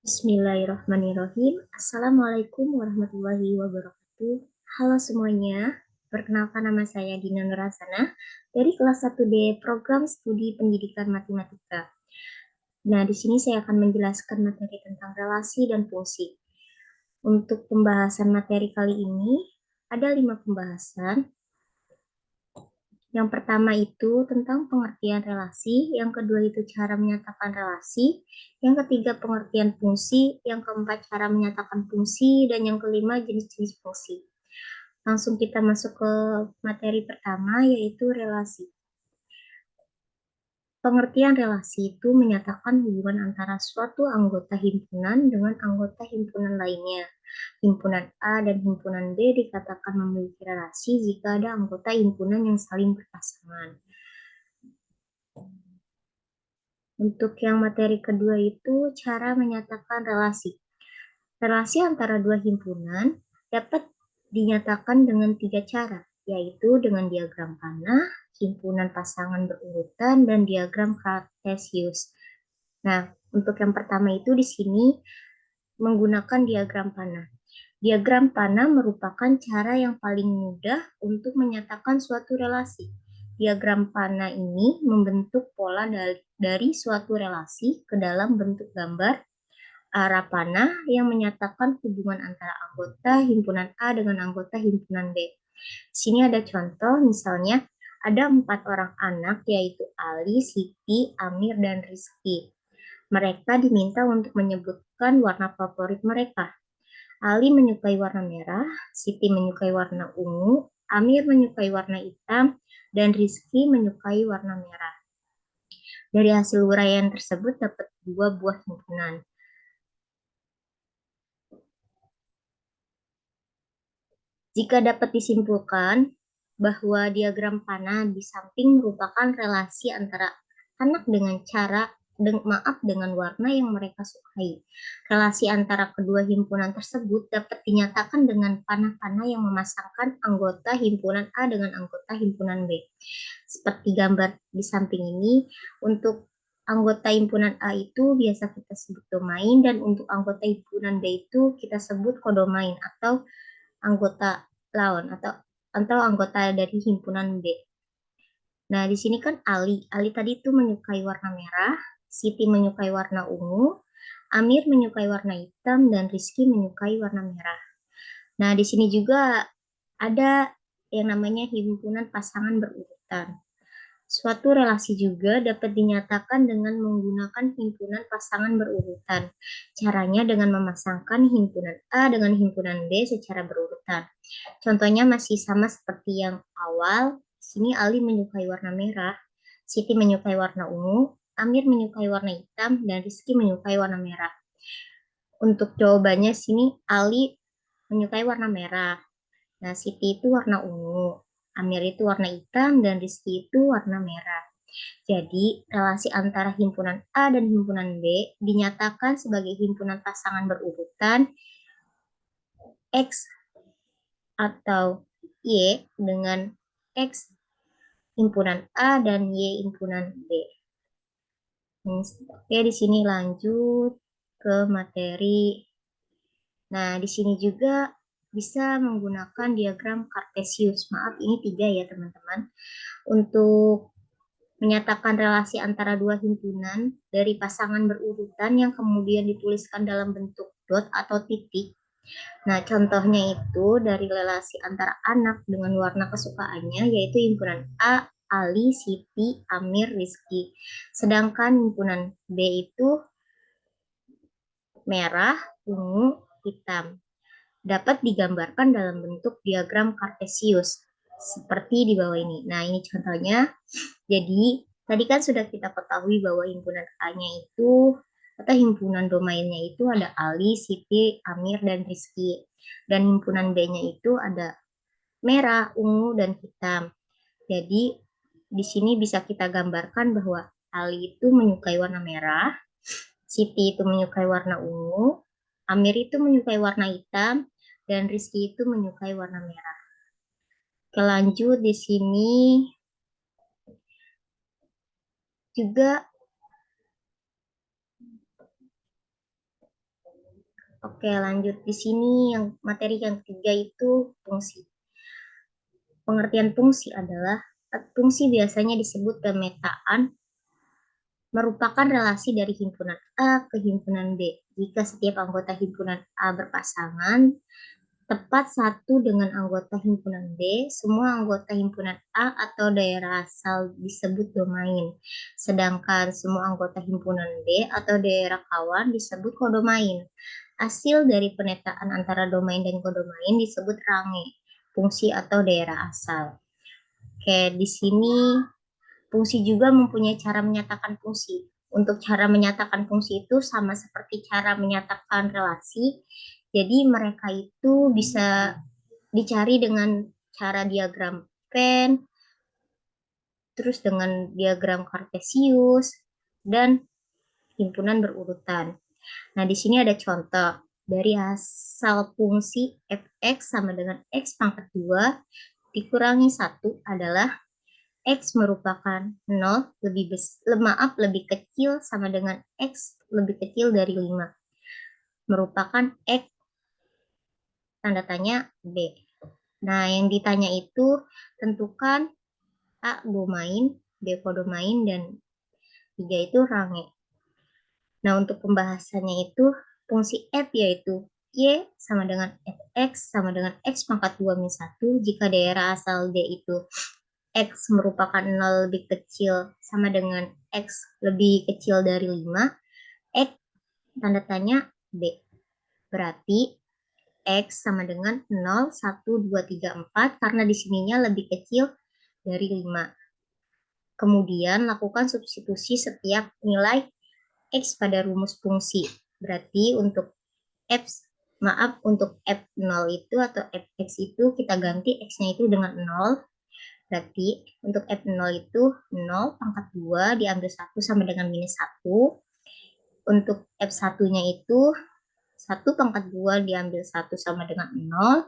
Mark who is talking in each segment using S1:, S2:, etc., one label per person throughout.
S1: Bismillahirrahmanirrahim. Assalamualaikum warahmatullahi wabarakatuh. Halo semuanya, perkenalkan nama saya Dina Nurhasana dari kelas 1D Program Studi Pendidikan Matematika. Nah, di sini saya akan menjelaskan materi tentang relasi dan fungsi. Untuk pembahasan materi kali ini, ada 5 pembahasan. Yang pertama itu tentang pengertian relasi, yang kedua itu cara menyatakan relasi, yang ketiga pengertian fungsi, yang keempat cara menyatakan fungsi, dan yang kelima jenis-jenis fungsi. Langsung kita masuk ke materi pertama, yaitu relasi. Pengertian relasi itu menyatakan hubungan antara suatu anggota himpunan dengan anggota himpunan lainnya. Himpunan A dan himpunan B dikatakan memiliki relasi jika ada anggota himpunan yang saling berpasangan. Untuk yang materi kedua itu cara menyatakan relasi. Relasi antara dua himpunan dapat dinyatakan dengan 3 cara, yaitu dengan diagram panah, himpunan pasangan berurutan, dan diagram kartesius. Nah, untuk yang pertama itu di sini menggunakan diagram panah. Diagram panah merupakan cara yang paling mudah untuk menyatakan suatu relasi. Diagram panah ini membentuk pola dari suatu relasi ke dalam bentuk gambar arah panah yang menyatakan hubungan antara anggota himpunan A dengan anggota himpunan B. Di sini ada contoh, misalnya ada 4 orang anak, yaitu Ali, Siti, Amir, dan Rizky. Mereka diminta untuk menyebutkan warna favorit mereka. Ali menyukai warna merah, Siti menyukai warna ungu, Amir menyukai warna hitam, dan Rizky menyukai warna merah. Dari hasil uraian tersebut dapat 2 buah himpunan. Jika dapat disimpulkan bahwa diagram panah di samping merupakan relasi antara anak dengan warna yang mereka sukai. Relasi antara kedua himpunan tersebut dapat dinyatakan dengan panah-panah yang memasangkan anggota himpunan A dengan anggota himpunan B. Seperti gambar di samping ini, untuk anggota himpunan A itu biasa kita sebut domain, dan untuk anggota himpunan B itu kita sebut kodomain atau anggota lawan atau anggota dari himpunan B. Nah, di sini kan Ali tadi itu menyukai warna merah, Siti menyukai warna ungu, Amir menyukai warna hitam, dan Rizky menyukai warna merah. Nah, di sini juga ada yang namanya himpunan pasangan berurutan. Suatu relasi juga dapat dinyatakan dengan menggunakan himpunan pasangan berurutan. Caranya dengan memasangkan himpunan A dengan himpunan B secara berurutan. Contohnya masih sama seperti yang awal. Sini Ali menyukai warna merah, Siti menyukai warna ungu, Amir menyukai warna hitam, dan Rizky menyukai warna merah. Untuk jawabannya sini Ali menyukai warna merah. Nah, Siti itu warna ungu, Amir itu warna hitam, dan Rizky itu warna merah. Jadi, relasi antara himpunan A dan himpunan B dinyatakan sebagai himpunan pasangan berurutan X atau Y dengan X himpunan A dan Y himpunan B. Oke, di sini lanjut ke materi. Nah, di sini juga bisa menggunakan diagram kartesius. Maaf, ini 3 ya teman-teman. Untuk menyatakan relasi antara dua himpunan dari pasangan berurutan yang kemudian dituliskan dalam bentuk dot atau titik. Nah, contohnya itu dari relasi antara anak dengan warna kesukaannya, yaitu himpunan A, Ali, Siti, Amir, Rizky. Sedangkan himpunan B itu merah, ungu, hitam. Dapat digambarkan dalam bentuk diagram kartesius seperti di bawah ini. Nah, ini contohnya. Jadi, tadi kan sudah kita ketahui bahwa himpunan A-nya itu atau himpunan domainnya itu ada Ali, Siti, Amir, dan Rizky. Dan himpunan B-nya itu ada merah, ungu, dan hitam. Jadi, di sini bisa kita gambarkan bahwa Ali itu menyukai warna merah, Siti itu menyukai warna ungu, Amir itu menyukai warna hitam, dan Rizky itu menyukai warna merah. Lanjut di sini juga Oke, lanjut di sini yang materi yang ketiga itu fungsi. Pengertian fungsi adalah fungsi biasanya disebut pemetaan merupakan relasi dari himpunan A ke himpunan B. Jika setiap anggota himpunan A berpasangan, tepat satu dengan anggota himpunan B, semua anggota himpunan A atau daerah asal disebut domain. Sedangkan semua anggota himpunan B atau daerah kawan disebut kodomain. Hasil dari pemetaan antara domain dan kodomain disebut range, fungsi atau daerah asal. Oke, di sini fungsi juga mempunyai cara menyatakan fungsi. Untuk cara menyatakan fungsi itu sama seperti cara menyatakan relasi. Jadi mereka itu bisa dicari dengan cara diagram Venn, terus dengan diagram Kartesius, dan himpunan berurutan. Nah, di sini ada contoh. Dari asal fungsi fx sama dengan x pangkat 2 dikurangi 1 adalah X merupakan 0 lebih kecil sama dengan X lebih kecil dari 5. Merupakan X tanda tanya B. Nah, yang ditanya itu tentukan A domain, B kodomain, dan 3 itu range. Nah, untuk pembahasannya itu fungsi F yaitu Y sama dengan Fx sama dengan X pangkat 2 min 1 jika daerah asal D itu X merupakan 0 lebih kecil sama dengan X lebih kecil dari 5, X tanda tanya B. Berarti X sama dengan 0, 1, 2, 3, 4 karena di sininya lebih kecil dari 5. Kemudian lakukan substitusi setiap nilai X pada rumus fungsi. Berarti untuk untuk F0 itu atau Fx itu kita ganti X-nya itu dengan 0. Berarti untuk F0 itu 0 pangkat 2 diambil 1 sama dengan minus 1. Untuk F1-nya itu 1 pangkat 2 diambil 1 sama dengan 0.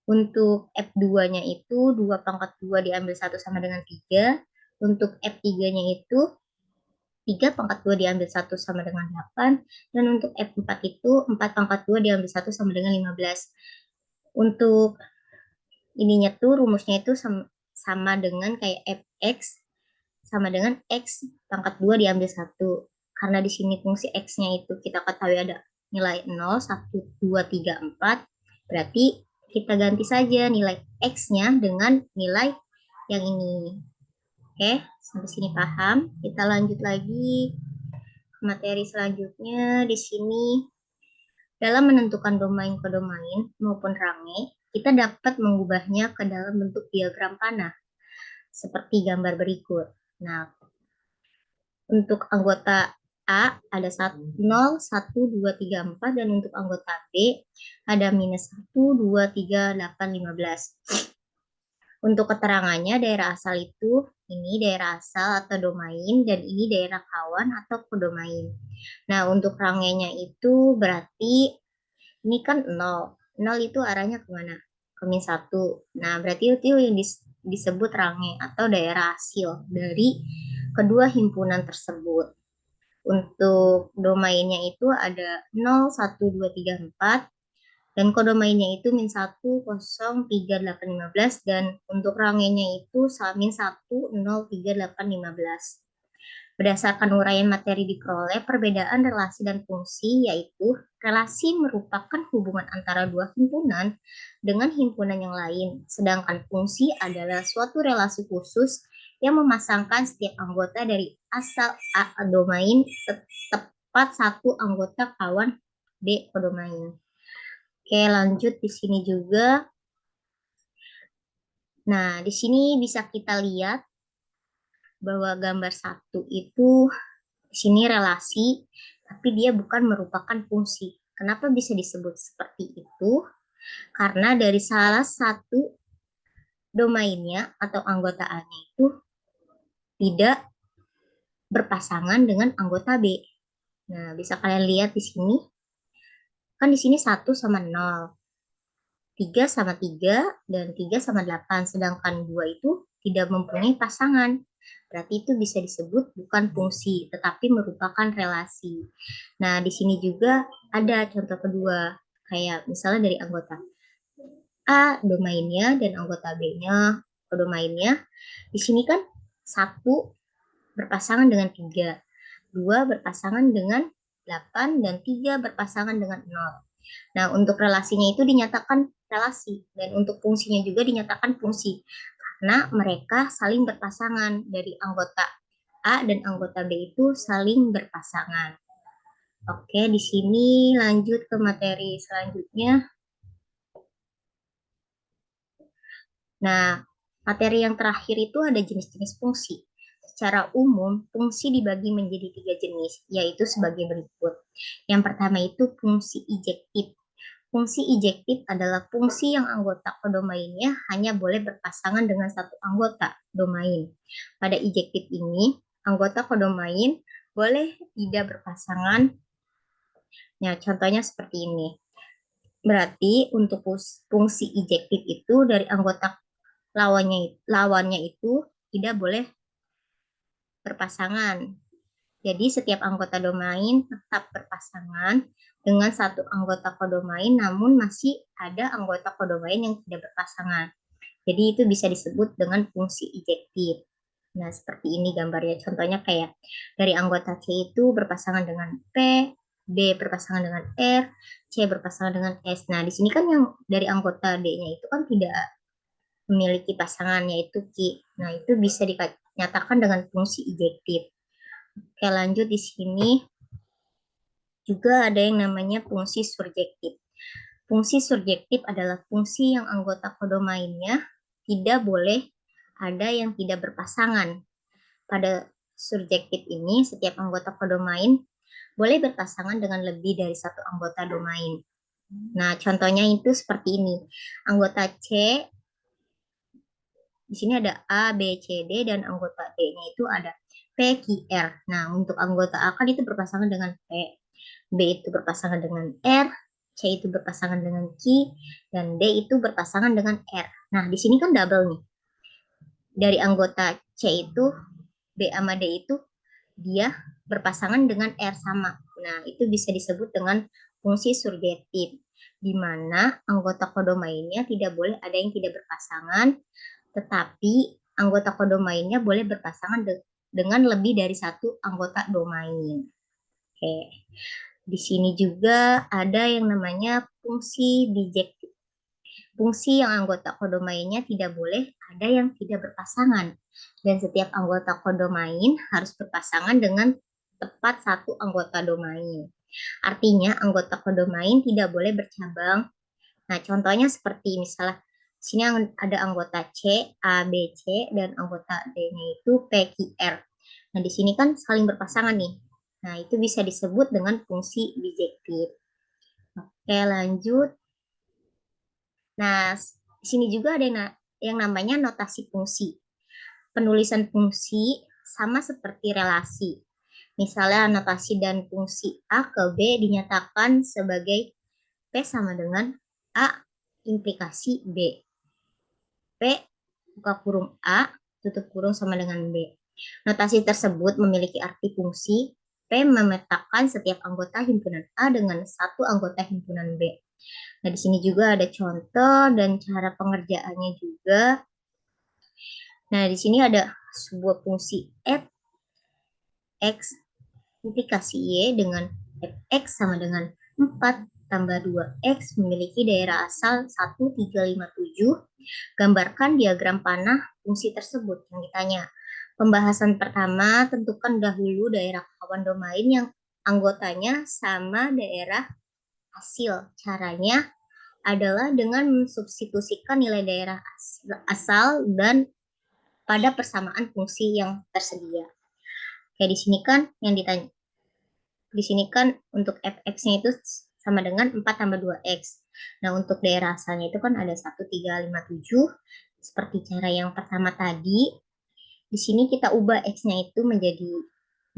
S1: Untuk F2-nya itu 2 pangkat 2 diambil 1 sama dengan 3. Untuk F3-nya itu 3 pangkat 2 diambil 1 sama dengan 8. Dan untuk F4 itu 4 pangkat 2 diambil 1 sama dengan 15. Untuk ininya tuh rumusnya itu sama dengan kayak Fx sama dengan X pangkat 2 diambil 1. Karena di sini fungsi X-nya itu kita ketahui ada nilai 0, 1, 2, 3, 4. Berarti kita ganti saja nilai X-nya dengan nilai yang ini. Oke, sampai sini paham. Kita lanjut lagi ke materi selanjutnya. Di sini dalam menentukan domain ke domain maupun range, kita dapat mengubahnya ke dalam bentuk diagram panah seperti gambar berikut. Nah, untuk anggota A ada 0, 1, 2, 3, 4 dan untuk anggota B ada minus 1, 2, 3, 8, 15. Untuk keterangannya daerah asal itu ini daerah asal atau domain dan ini daerah kawan atau kodomain. Nah, untuk rangenya itu berarti ini kan 0. 0 itu arahnya kemana? Ke min 1. Nah, berarti itu yang disebut range atau daerah hasil dari kedua himpunan tersebut. Untuk domainnya itu ada 0, 1, 2, 3, 4. Dan kodomainnya itu min 1, 0, 3, 8, 15. Dan untuk rangenya itu min 1, 0, 3, 8, 15. Berdasarkan uraian materi diperoleh, perbedaan relasi dan fungsi yaitu relasi merupakan hubungan antara dua himpunan dengan himpunan yang lain, sedangkan fungsi adalah suatu relasi khusus yang memasangkan setiap anggota dari asal A domain tepat satu anggota kawan B kodomain. Oke, lanjut di sini juga. Nah, di sini bisa kita lihat bahwa gambar 1 itu di sini relasi, tapi dia bukan merupakan fungsi. Kenapa bisa disebut seperti itu? Karena dari salah satu domainnya atau anggota A-nya itu tidak berpasangan dengan anggota B. Nah, bisa kalian lihat di sini. Kan di sini 1 sama 0, 3 sama 3, dan 3 sama 8. Sedangkan 2 itu tidak mempunyai pasangan. Berarti itu bisa disebut bukan fungsi, tetapi merupakan relasi. Nah, di sini juga ada contoh kedua, kayak misalnya dari anggota A domainnya dan anggota B-nya domainnya. Di sini kan satu berpasangan dengan 3, 2 berpasangan dengan 8, dan 3 berpasangan dengan 0. Nah, untuk relasinya itu dinyatakan relasi, dan untuk fungsinya juga dinyatakan fungsi, karena mereka saling berpasangan. Dari anggota A dan anggota B itu saling berpasangan. Oke, di sini lanjut ke materi selanjutnya. Nah, materi yang terakhir itu ada jenis-jenis fungsi. Secara umum, fungsi dibagi menjadi 3 jenis, yaitu sebagai berikut. Yang pertama itu fungsi ijektif. Fungsi ijektif adalah fungsi yang anggota kodomainnya hanya boleh berpasangan dengan satu anggota domain. Pada ijektif ini, anggota kodomain boleh tidak berpasangan. Nah, contohnya seperti ini. Berarti untuk fungsi ijektif itu dari anggota lawannya itu tidak boleh berpasangan. Jadi setiap anggota domain tetap berpasangan dengan satu anggota kodomain, namun masih ada anggota kodomain yang tidak berpasangan. Jadi itu bisa disebut dengan fungsi ijektif. Nah, seperti ini gambarnya. Contohnya kayak dari anggota C itu berpasangan dengan P, B berpasangan dengan R, C berpasangan dengan S. Nah, di sini kan yang dari anggota D-nya itu kan tidak memiliki pasangan, yaitu Q. Nah, itu bisa dinyatakan dengan fungsi ijektif. Oke, lanjut di sini juga ada yang namanya fungsi surjektif. Fungsi surjektif adalah fungsi yang anggota kodomainnya tidak boleh ada yang tidak berpasangan. Pada surjektif ini, setiap anggota kodomain boleh berpasangan dengan lebih dari satu anggota domain. Nah, contohnya itu seperti ini. Anggota C, di sini ada A, B, C, D, dan anggota D-nya itu ada P, Q, R. Nah, untuk anggota A kan itu berpasangan dengan P, B itu berpasangan dengan R, C itu berpasangan dengan Q, dan D itu berpasangan dengan R. Nah, di sini kan double nih. Dari anggota C itu, B sama D itu, dia berpasangan dengan R sama. Nah, itu bisa disebut dengan fungsi surjektif, di mana anggota kodomainnya tidak boleh ada yang tidak berpasangan, tetapi anggota kodomainnya boleh berpasangan dengan lebih dari satu anggota domain. Oke. Di sini juga ada yang namanya fungsi bijektif. Fungsi yang anggota kodomainnya tidak boleh ada yang tidak berpasangan. Dan setiap anggota kodomain harus berpasangan dengan tepat satu anggota domain. Artinya anggota kodomain tidak boleh bercabang. Nah, contohnya seperti misalnya sini ada anggota C, A, B, C, dan anggota D-nya itu P, Q, R. Nah, di sini kan saling berpasangan nih. Nah, itu bisa disebut dengan fungsi bijektif. Oke, lanjut. Nah, di sini juga ada yang namanya notasi fungsi. Penulisan fungsi sama seperti relasi. Misalnya notasi dan fungsi A ke B dinyatakan sebagai P sama dengan A implikasi B. P buka kurung A tutup kurung sama dengan B. Notasi tersebut memiliki arti fungsi. P memetakan setiap anggota himpunan A dengan satu anggota himpunan B. Nah, di sini juga ada contoh dan cara pengerjaannya juga. Nah, di sini ada sebuah fungsi f x implikasi y dengan fx sama dengan 4 tambah 2x memiliki daerah asal 1357. Gambarkan diagram panah fungsi tersebut yang ditanya. Pembahasan pertama, tentukan dahulu daerah kawan domain yang anggotanya sama daerah hasil. Caranya adalah dengan mensubstitusikan nilai daerah asal dan pada persamaan fungsi yang tersedia. Kayak di sini kan yang ditanya, di sini kan untuk fx-nya itu sama dengan 4 tambah 2x. Nah, untuk daerah asalnya itu kan ada 1357. Seperti cara yang pertama tadi, di sini kita ubah x-nya itu menjadi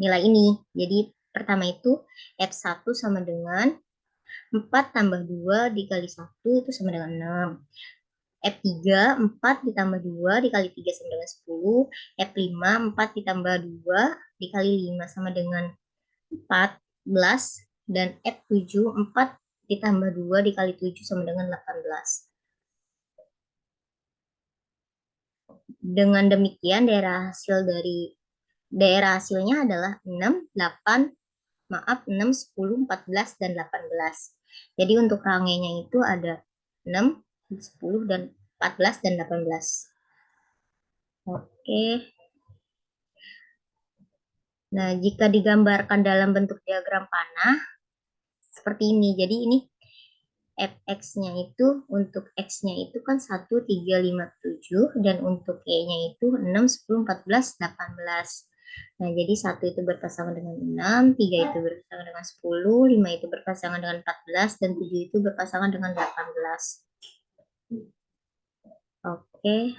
S1: nilai ini. Jadi pertama itu f1 sama dengan 4 tambah 2 dikali 1 itu sama dengan 6. F3 4 ditambah 2 dikali 3 sama dengan 10. F5 4 ditambah 2 dikali 5 sama dengan 14. Dan F7 4 ditambah 2 dikali 7 sama dengan 18. Dengan demikian daerah hasilnya adalah 6, 8, maaf 6, 10, 14, dan 18. Jadi untuk rangenya itu ada 6, 10, dan 14, dan 18. Oke. Nah, jika digambarkan dalam bentuk diagram panah, seperti ini. Jadi ini fx-nya itu, untuk x-nya itu kan 1, 3, 5, 7, dan untuk y-nya itu 6, 10, 14, 18. Nah, jadi 1 itu berpasangan dengan 6, 3 itu berpasangan dengan 10, 5 itu berpasangan dengan 14, dan 7 itu berpasangan dengan 18. Oke,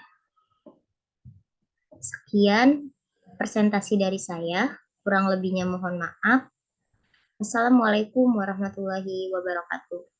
S1: sekian presentasi dari saya. Kurang lebihnya mohon maaf. Assalamualaikum warahmatullahi wabarakatuh.